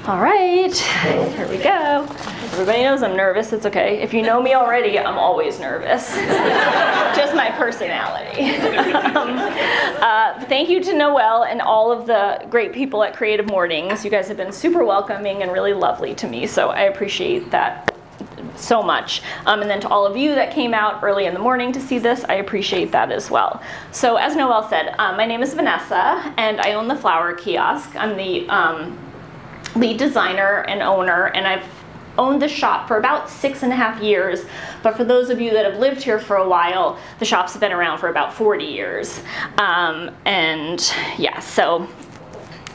All right, here we go. Everybody knows I'm nervous, it's okay. If you know me already, I'm always nervous. Just my personality. Thank you to Noelle and all of the great people at Creative Mornings. You guys have been super welcoming and really lovely to me, so I appreciate that so much. And then to all of you that came out early in the morning to see this, I appreciate that as well. So as Noelle said, my name is Vanessa and I own the Flower Kiosk. I'm the lead designer and owner, and I've owned the shop for about 6.5 years, but for those of you that have lived here for a while, the shop's been around for about 40 years. And yeah, so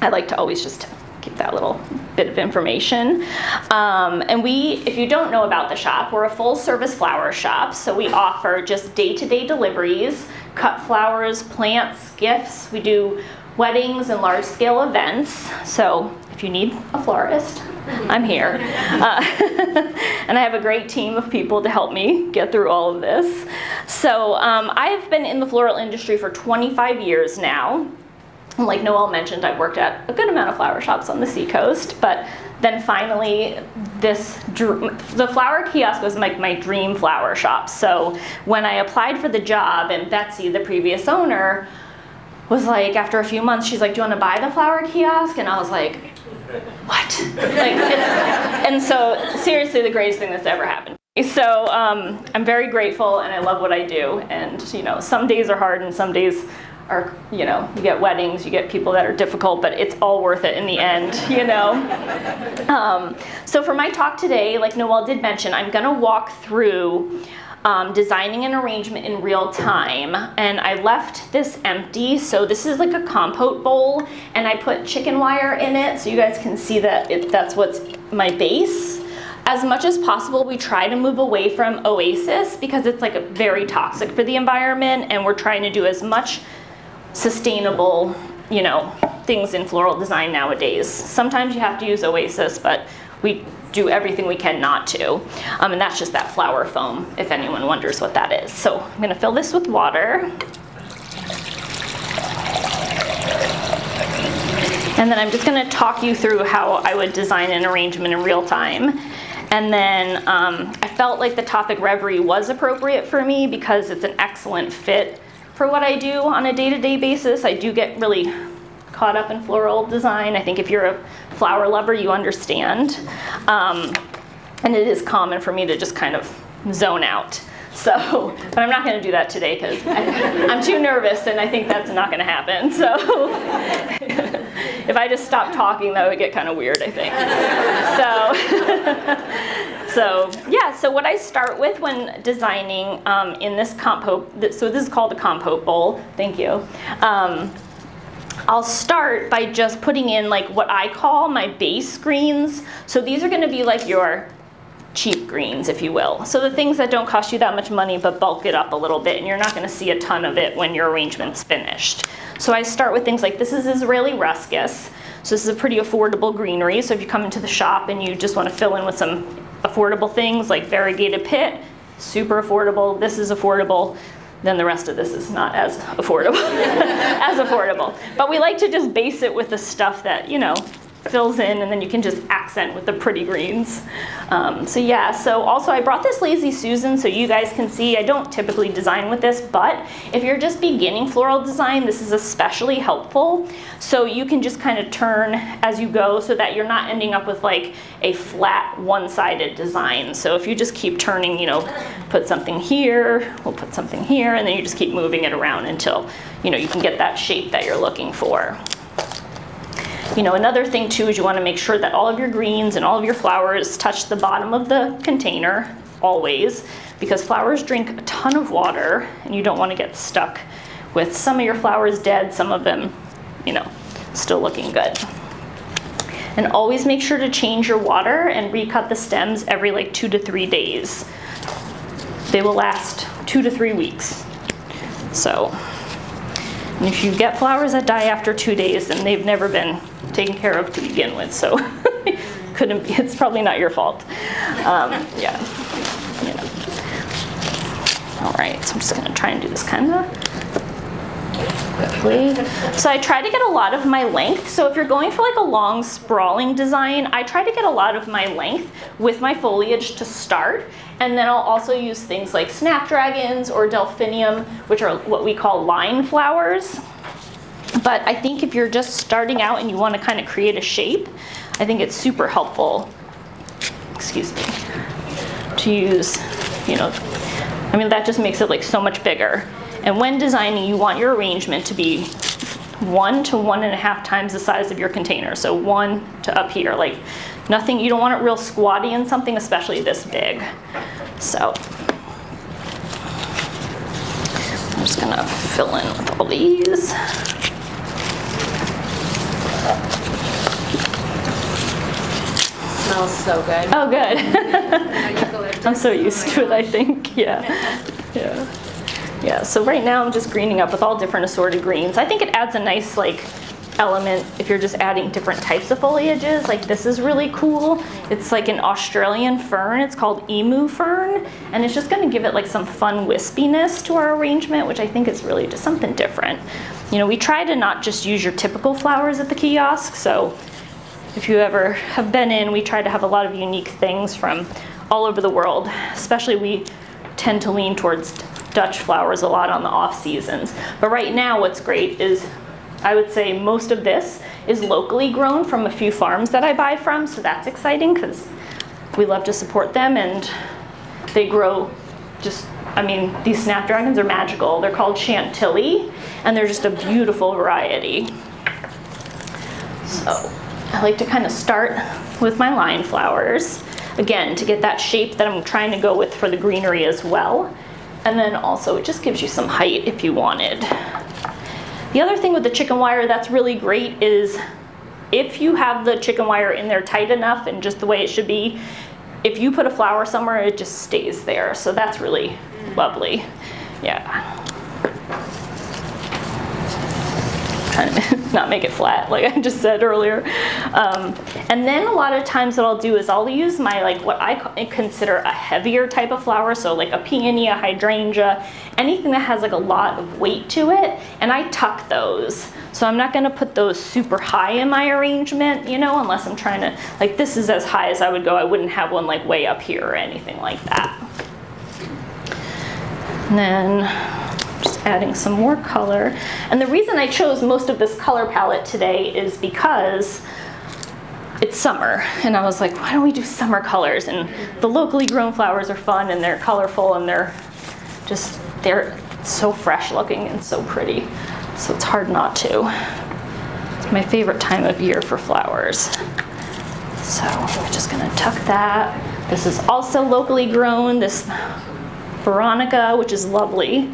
I like to always just give that little bit of information. And if you don't know about the shop, we're a full service flower shop, so we offer just day-to-day deliveries, cut flowers, plants, gifts. We do weddings and large scale events, so if you need a florist, I'm here. And I have a great team of people to help me get through all of this. So I've been in the floral industry for 25 years now. And like Noelle mentioned, I've worked at a good amount of flower shops on the seacoast, but then finally the Flower Kiosk was my dream flower shop. So when I applied for the job, and Betsy, the previous owner, was like, after a few months, she's like, do you want to buy the Flower Kiosk? And I was like, what? And so seriously, the greatest thing that's ever happened. So I'm very grateful and I love what I do. And some days are hard and some days are, you get weddings, you get people that are difficult, but it's all worth it in the end, So for my talk today, like Noelle did mention, I'm gonna walk through designing an arrangement in real time, and I left this empty, so this is like a compote bowl, and I put chicken wire in it so you guys can see that that's what's my base. As much as possible, we try to move away from Oasis because it's like very toxic for the environment, and we're trying to do as much sustainable things in floral design nowadays. Sometimes you have to use Oasis, but we do everything we can not to. And that's just that flower foam, if anyone wonders what that is. So I'm gonna fill this with water. And then I'm just gonna talk you through how I would design an arrangement in real time. And then I felt like the topic Reverie was appropriate for me because it's an excellent fit for what I do on a day-to-day basis. I do get really caught up in floral design. I think if you're a flower lover, you understand. And it is common for me to just kind of zone out. So, but I'm not gonna do that today because I'm too nervous and I think that's not gonna happen. So if I just stopped talking, that would get kind of weird, I think. So what I start with when designing in this compote, so this is called a compote bowl, thank you. I'll start by just putting in like what I call my base greens. So these are gonna be like your cheap greens, if you will. So the things that don't cost you that much money but bulk it up a little bit, and you're not gonna see a ton of it when your arrangement's finished. So I start with things like, this is Israeli ruscus. So this is a pretty affordable greenery. So if you come into the shop and you just wanna fill in with some affordable things like variegated pit, super affordable, this is affordable, then the rest of this is not as affordable. But we like to just base it with the stuff that, fills in, and then you can just accent with the pretty greens. So also I brought this Lazy Susan so you guys can see. I don't typically design with this, but if you're just beginning floral design, this is especially helpful. So you can just kind of turn as you go so that you're not ending up with like a flat one-sided design. So if you just keep turning, put something here, we'll put something here, and then you just keep moving it around until, you can get that shape that you're looking for. Another thing too is you want to make sure that all of your greens and all of your flowers touch the bottom of the container, always, because flowers drink a ton of water and you don't want to get stuck with some of your flowers dead, some of them, still looking good. And always make sure to change your water and recut the stems every like 2 to 3 days. They will last 2 to 3 weeks. So, and if you get flowers that die after 2 days, then they've never been taken care of to begin with, so it's probably not your fault. All right, so I'm just gonna try and do this kind of quickly. So I try to get a lot of my length. So if you're going for like a long sprawling design, I try to get a lot of my length with my foliage to start. And then I'll also use things like snapdragons or delphinium, which are what we call line flowers. But I think if you're just starting out and you want to kind of create a shape, I think it's super helpful, excuse me, to use, you know, I mean, that just makes it like so much bigger. And when designing, you want your arrangement to be 1 to 1.5 times the size of your container. So 1 to up here, like nothing, you don't want it real squatty in something, especially this big. So I'm just gonna fill in with all these. Smells so good. Oh, good. I'm so used to it, I think. Yeah. Yeah. Yeah. So right now I'm just greening up with all different assorted greens. I think it adds a nice like element if you're just adding different types of foliages. Like this is really cool. It's like an Australian fern. It's called emu fern, and it's just going to give it like some fun wispiness to our arrangement, which I think is really just something different. You know, we try to not just use your typical flowers at the kiosk. So if you ever have been in, we try to have a lot of unique things from all over the world. Especially we tend to lean towards Dutch flowers a lot on the off seasons. But right now what's great is I would say most of this is locally grown from a few farms that I buy from. So that's exciting because we love to support them, and they grow just, I mean, these snapdragons are magical. They're called Chantilly, and they're just a beautiful variety. So I like to kind of start with my line flowers, again, to get that shape that I'm trying to go with for the greenery as well. And then also it just gives you some height if you wanted. The other thing with the chicken wire that's really great is if you have the chicken wire in there tight enough and just the way it should be, if you put a flower somewhere, it just stays there. So that's really lovely. Yeah. Trying to not make it flat like I just said earlier. And then a lot of times what I'll do is I'll use my like what I consider a heavier type of flower, so like a peony, a hydrangea, anything that has like a lot of weight to it, and I tuck those. So I'm not gonna put those super high in my arrangement, you know, unless I'm trying to, like this is as high as I would go. I wouldn't have one like way up here or anything like that. And then just adding some more color. And the reason I chose most of this color palette today is because it's summer, and I was like, why don't we do summer colors? And the locally grown flowers are fun, and they're colorful, and they're so fresh looking and so pretty. So it's hard not to. It's my favorite time of year for flowers. So we're just gonna tuck that. This is also locally grown, this Veronica, which is lovely.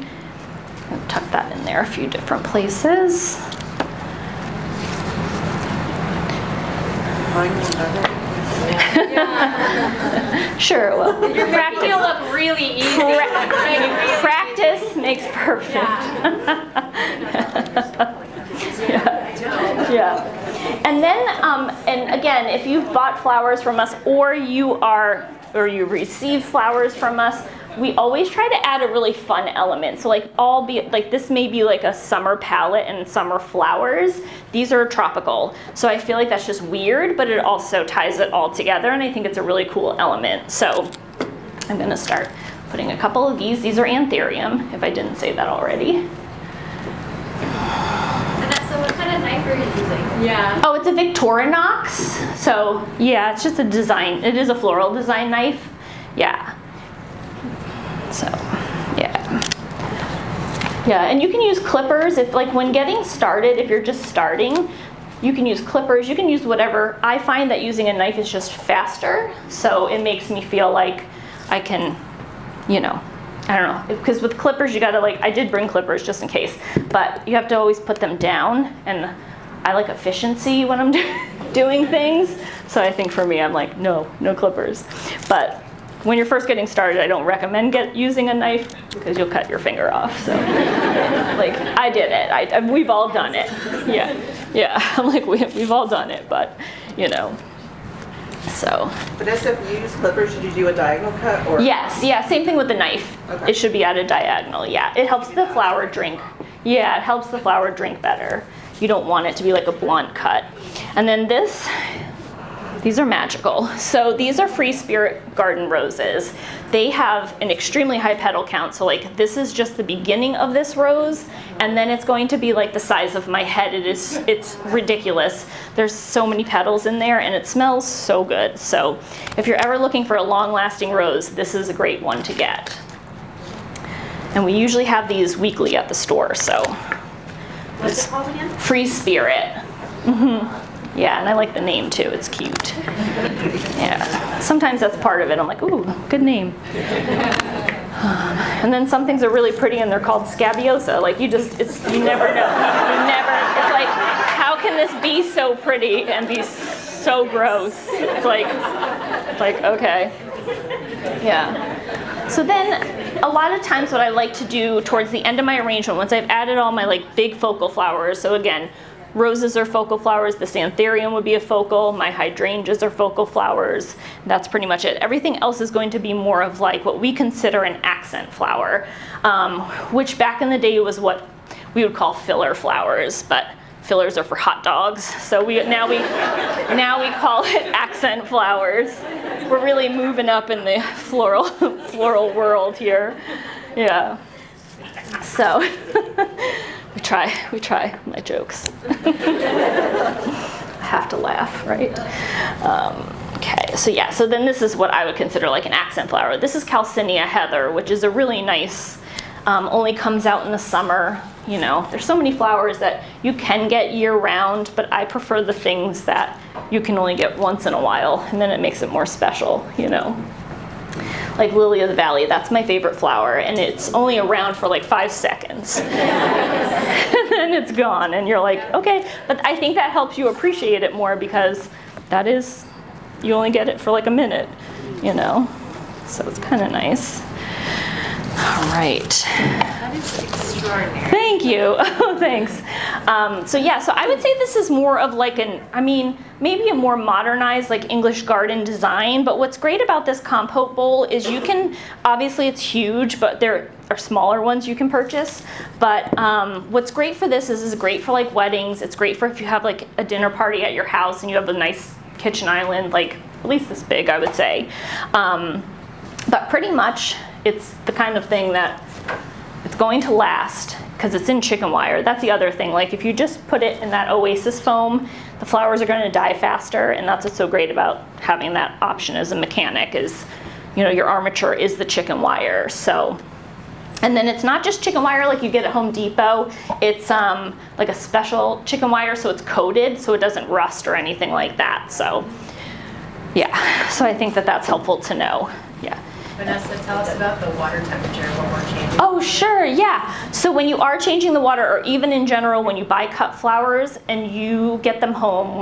And tuck that in there a few different places. Sure, well, You're making it look really easy. Practice makes perfect. Yeah. Yeah. And then, and again, if you've bought flowers from us, or you receive flowers from us, we always try to add a really fun element. So like this may be like a summer palette and summer flowers. These are tropical. So I feel like that's just weird, but it also ties it all together, and I think it's a really cool element. So I'm gonna start putting a couple of these. These are anthurium, if I didn't say that already. Vanessa, what kind of knife are you using? Yeah. Oh, it's a Victorinox. So yeah, it's just a design. It is a floral design knife. Yeah. So, yeah. Yeah, and you can use clippers if, like, when getting started, if you're just starting, you can use clippers, you can use whatever. I find that using a knife is just faster, so it makes me feel like I can, you know, I don't know, because with clippers you gotta like, I did bring clippers just in case, but you have to always put them down, and I like efficiency when I'm doing things, so I think for me, I'm like, no clippers. But when you're first getting started, I don't recommend using a knife because you'll cut your finger off. So, like, I did it. We've all done it. Yeah. I'm like, we've all done it, but you know. So. Vanessa, if you use clippers, should you do a diagonal cut or? Yes. Yeah. Same thing with the knife. Okay. It should be at a diagonal. Yeah. It helps the flower drink. Yeah, it helps the flower drink better. You don't want it to be like a blunt cut. And then these are magical. So these are Free Spirit Garden roses. They have an extremely high petal count. So like this is just the beginning of this rose, and then it's going to be like the size of my head. It's ridiculous. There's so many petals in there, and it smells so good. So if you're ever looking for a long-lasting rose, this is a great one to get. And we usually have these weekly at the store, so. What's it called again? Free Spirit. Yeah, and I like the name too, it's cute. Yeah, sometimes that's part of it. I'm like, ooh, good name. And then some things are really pretty and they're called scabiosa. Like you never know. It's like, how can this be so pretty and be so gross? It's like, okay. Yeah. So then a lot of times what I like to do towards the end of my arrangement, once I've added all my like big focal flowers, so again, roses are focal flowers, the santharium would be a focal, my hydrangeas are focal flowers, that's pretty much it. Everything else is going to be more of like what we consider an accent flower, which back in the day was what we would call filler flowers, but fillers are for hot dogs, so now we call it accent flowers. We're really moving up in the floral world here. Yeah. So we try my jokes. I have to laugh, right? Okay, so yeah, so then this is what I would consider like an accent flower. This is Calcinia heather, which is a really nice, only comes out in the summer. You know, there's so many flowers that you can get year round, but I prefer the things that you can only get once in a while, and then it makes it more special, you know. Like Lily of the Valley, that's my favorite flower, and it's only around for like 5 seconds. And then it's gone, and you're like, okay. But I think that helps you appreciate it more because you only get it for like a minute, you know. So it's kind of nice. All right. That is extraordinary. Thank you. Oh, thanks. So yeah, so I would say this is more of like maybe a more modernized like English garden design, but what's great about this compote bowl is you can, obviously it's huge, but there are smaller ones you can purchase. But what's great for this is great for like weddings. It's great for if you have like a dinner party at your house and you have a nice kitchen island, like at least this big, I would say. But pretty much it's the kind of thing that it's going to last because it's in chicken wire. That's the other thing. Like if you just put it in that oasis foam, the flowers are going to die faster, and that's what's so great about having that option as a mechanic is, you know, your armature is the chicken wire. So, and then it's not just chicken wire like you get at Home Depot. It's like a special chicken wire, so it's coated so it doesn't rust or anything like that. So, yeah. So I think that that's helpful to know. Yeah. Vanessa, tell us about the water temperature, what we're changing. Oh, sure, yeah. So when you are changing the water, or even in general, when you buy cut flowers and you get them home,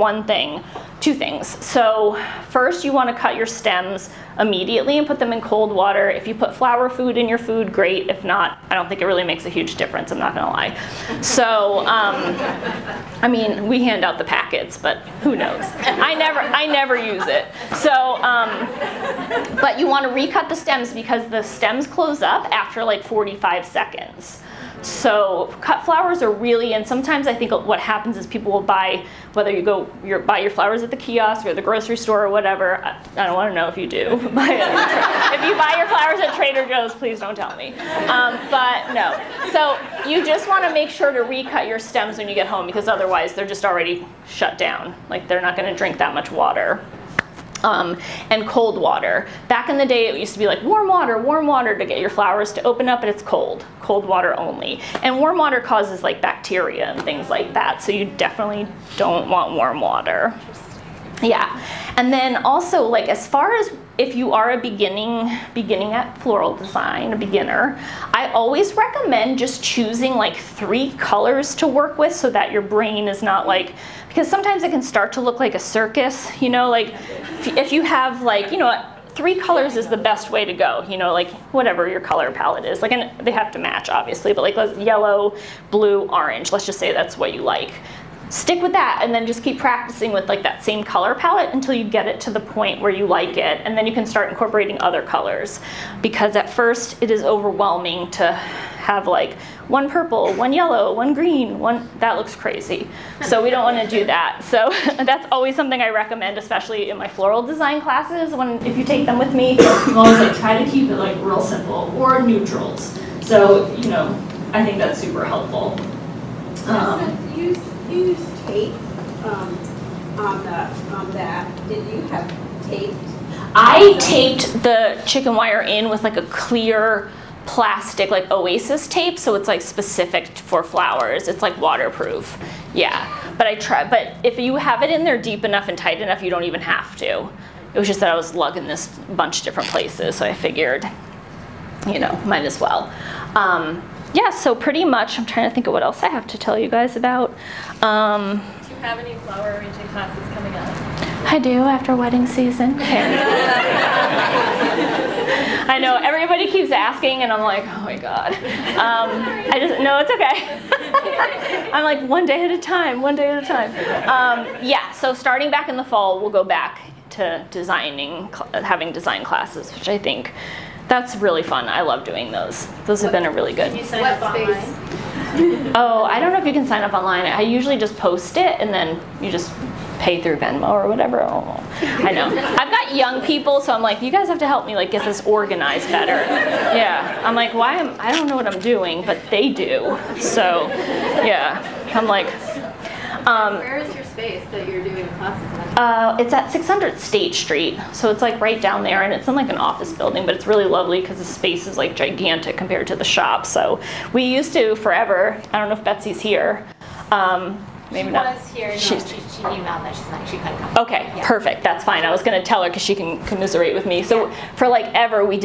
two things. So first, you want to cut your stems immediately and put them in cold water. If you put flower food in your food, great. If not, I don't think it really makes a huge difference, I'm not gonna lie. So, I mean, we hand out the packets, but who knows? I never use it. So, but you want to recut the stems because the stems close up after like 45 seconds. So cut flowers are really, and sometimes I think what happens is people will buy, whether you buy your flowers at the kiosk or the grocery store or whatever. I don't want to know if you do. If you buy your flowers at Trader Joe's, please don't tell me. But no. So you just want to make sure to recut your stems when you get home because otherwise they're just already shut down. Like they're not going to drink that much water. And cold water. Back in the day, it used to be like warm water to get your flowers to open up, and it's cold water only. And warm water causes like bacteria and things like that, so you definitely don't want warm water. Yeah, and then also like as far as if you are beginning at floral design, a beginner, I always recommend just choosing like 3 colors to work with so that your brain is not like, because sometimes it can start to look like a circus, you know, like if you have like, you know, 3 colors is the best way to go, you know, like whatever your color palette is, like, and they have to match obviously, but like yellow, blue, orange, let's just say that's what you like. Stick with that and then just keep practicing with like that same color palette until you get it to the point where you like it, and then you can start incorporating other colors, because at first it is overwhelming to have like one purple, one yellow, one green, that looks crazy. So we don't want to do that. So that's always something I recommend, especially in my floral design classes. If you take them with me, you always like try to keep it like real simple or neutrals. So, you know, I think that's super helpful. You used tape on that. Did you have tape? I taped the chicken wire in with like a clear plastic like Oasis tape, so it's like specific for flowers. It's like waterproof. Yeah, but but if you have it in there deep enough and tight enough, you don't even have to. It was just that I was lugging this bunch of different places, so I figured, you know, might as well. Yeah, so pretty much, I'm trying to think of what else I have to tell you guys about. Do you have any flower arranging classes coming up? I do, after wedding season. I know, everybody keeps asking, and I'm like, oh my God. No, it's okay. I'm like, one day at a time. Yeah, so starting back in the fall, we'll go back to having design classes, which I think that's really fun. I love doing those. Those have been a really good. Can you sign up online? Oh, I don't know if you can sign up online. I usually just post it, and then you just pay through Venmo or whatever. Oh, I know. I've got young people, so I'm like, you guys have to help me like get this organized better. Yeah. I'm like, I don't know what I'm doing, but they do. So, yeah. I'm like. Where is your space that you're doing the classes at? It's at 600 State Street, so it's like right down there, and it's in like an office building, but it's really lovely because the space is like gigantic compared to the shop. So we used to forever. I don't know if Betsy's here. Maybe not. She was here. No, she emailed that she's not. She couldn't come. Okay, yeah. Perfect. That's fine. I was going to tell her because she can commiserate with me. So for like ever, we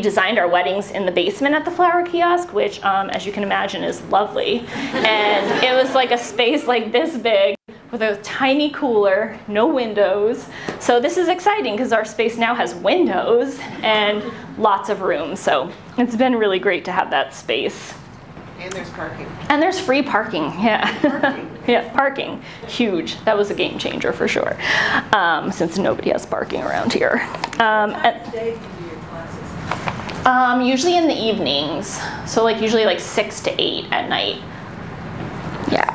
designed our weddings in the basement at the Flower Kiosk, which, as you can imagine, is lovely. And it was like a space like this big with a tiny cooler, no windows. So this is exciting because our space now has windows and lots of room. So it's been really great to have that space. And there's parking. And there's free parking, yeah. Parking. Yeah, parking, huge. That was a game changer for sure, since nobody has parking around here. Usually in the evenings, so like usually like 6 to 8 at night. Yeah.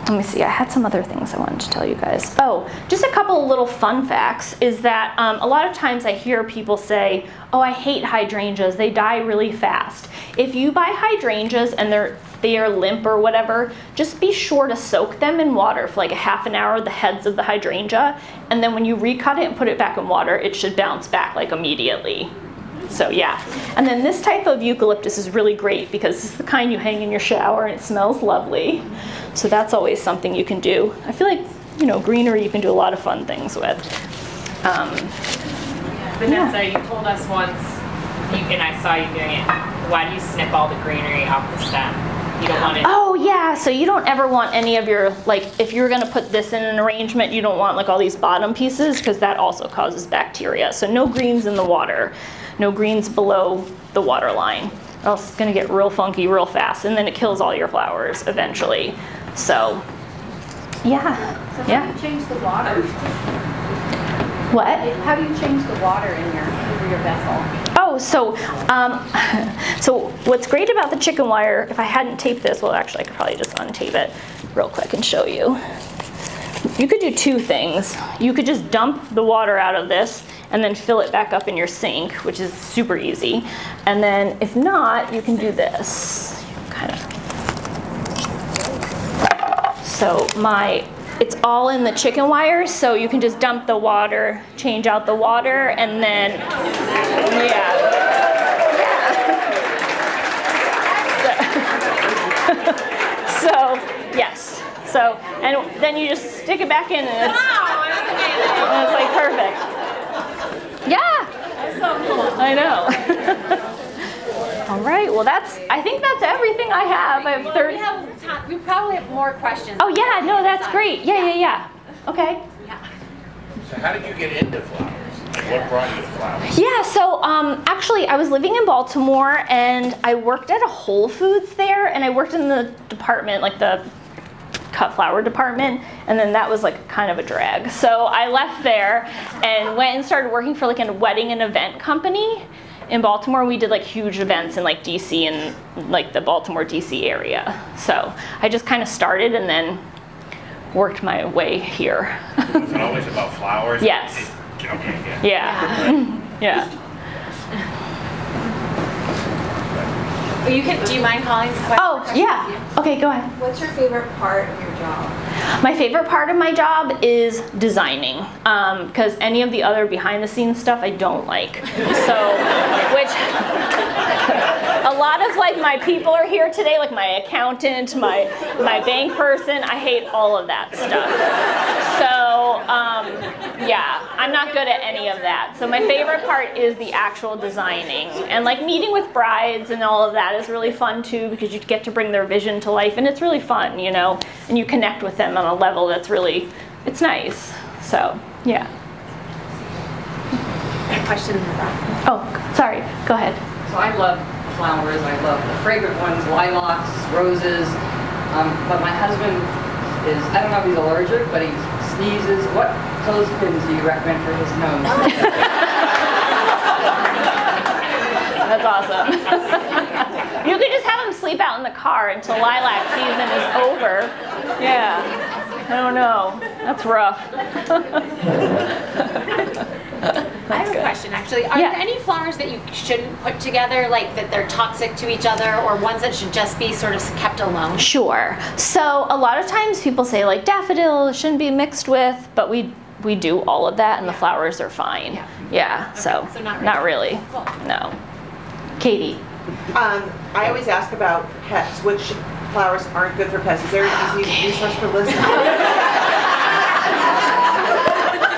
Let me see, I had some other things I wanted to tell you guys. Oh, just a couple little fun facts is that a lot of times I hear people say, oh, I hate hydrangeas, they die really fast. If you buy hydrangeas and they are limp or whatever, just be sure to soak them in water for like a half an hour, the heads of the hydrangea, and then when you recut it and put it back in water, it should bounce back like immediately. So yeah, and then this type of eucalyptus is really great because this is the kind you hang in your shower and it smells lovely. So that's always something you can do. I feel like, you know, greenery you can do a lot of fun things with. Vanessa, you told us once, and I saw you doing it, why do you snip all the greenery off the stem? You don't want it. Oh yeah, so you don't ever want any of your, like if you're gonna put this in an arrangement, you don't want like all these bottom pieces because that also causes bacteria. So no greens in the water, no greens below the water line, or else it's gonna get real funky real fast and then it kills all your flowers eventually. So yeah, So how do you change the water? What? How do you change the water in your vessel? Oh, so what's great about the chicken wire, if I hadn't taped this, well actually I could probably just untape it real quick and show you. You could do two things. You could just dump the water out of this and then fill it back up in your sink, which is super easy. And then if not, you can do this. Kind of. So it's all in the chicken wire, so you can just dump the water, change out the water, and then, yeah. So, yes. So, and then you just stick it back in and it's like perfect. Yeah. That's so cool. I know. All right, well I think that's everything I have. I have 30. We probably have more questions. Oh yeah, no, that's great. Yeah. Okay. So how did you get into flowers? What brought you to flowers? Yeah, so actually I was living in Baltimore and I worked at a Whole Foods there and I worked in the department, like the cut flower department, and then that was like kind of a drag. So I left there and went and started working for like a wedding and event company. in Baltimore, we did like huge events in like DC and like the Baltimore DC area. So I just kind of started and then worked my way here. Was it always about flowers? Yes. Okay, yeah. Yeah. Yeah. You can. Do you mind calling? Oh, yeah. Okay, go ahead. What's your favorite part of your job? My favorite part of my job is designing, because any of the other behind the scenes stuff I don't like. So, which a lot of like my people are here today, like my accountant, my bank person. I hate all of that stuff. So, yeah, I'm not good at any of that. So my favorite part is the actual designing, and like meeting with brides and all of that is really fun too, because you get to bring their vision to life, and it's really fun, you know, and you connect with them on a level that's really, it's nice. So, yeah. Question in the back. Oh, sorry, go ahead. So I love flowers. I love the fragrant ones, lilacs, roses. But my husband is, I don't know if he's allergic, but he sneezes. What clothespins do you recommend for his nose? That's awesome. You could just have him sleep out in the car until lilac season is over. Yeah. I don't know. That's rough. I have a question actually. Are Yeah. there any flowers that you shouldn't put together, like that they're toxic to each other, or ones that should just be sort of kept alone? Sure. So a lot of times people say like daffodil shouldn't be mixed with, but we do all of that and the flowers are fine. Yeah. So So not not really. Cool. No. Katie. I always ask about pets, which flowers aren't good for pets. Is there an easy resource for listeners?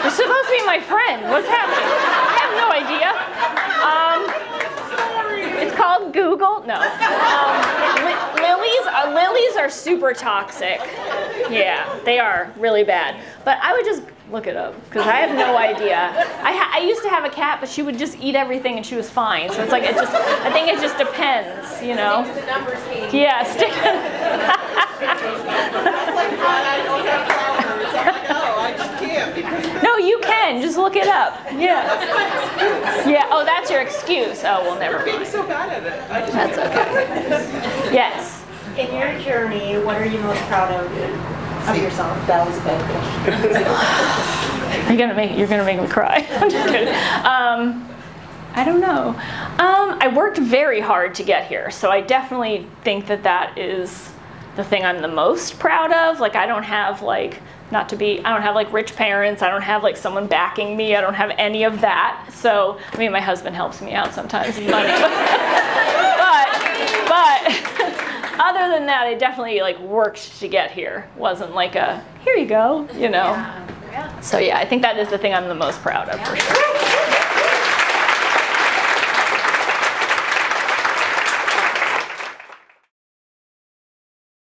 You're supposed to be my friend. What's happening? I have no idea. It's called Google. No. Lilies are super toxic. Yeah, they are really bad. But I would just look it up because I have no idea. I used to have a cat, but she would just eat everything and she was fine. So it's like I think it just depends, you know. Stick to the numbers, Katie. Yeah, stick. That's like, God, I don't have flowers. I just can't. No, you can. Just look it up. Yeah. Yeah. Oh, that's your excuse. Oh, well, never Being mind. so bad at it. That's okay. Yes. In your journey, what are you most proud of yourself? That was a bad question. You're gonna make me cry. I'm just kidding. I don't know. I worked very hard to get here, so I definitely think that is the thing I'm the most proud of. Like I don't have like I don't have like rich parents. I don't have like someone backing me. I don't have any of that. So I mean, my husband helps me out sometimes with money, but other than that, I definitely like worked to get here. Wasn't like a here you go, you know. Yeah. So yeah, I think that is the thing I'm the most proud of for sure.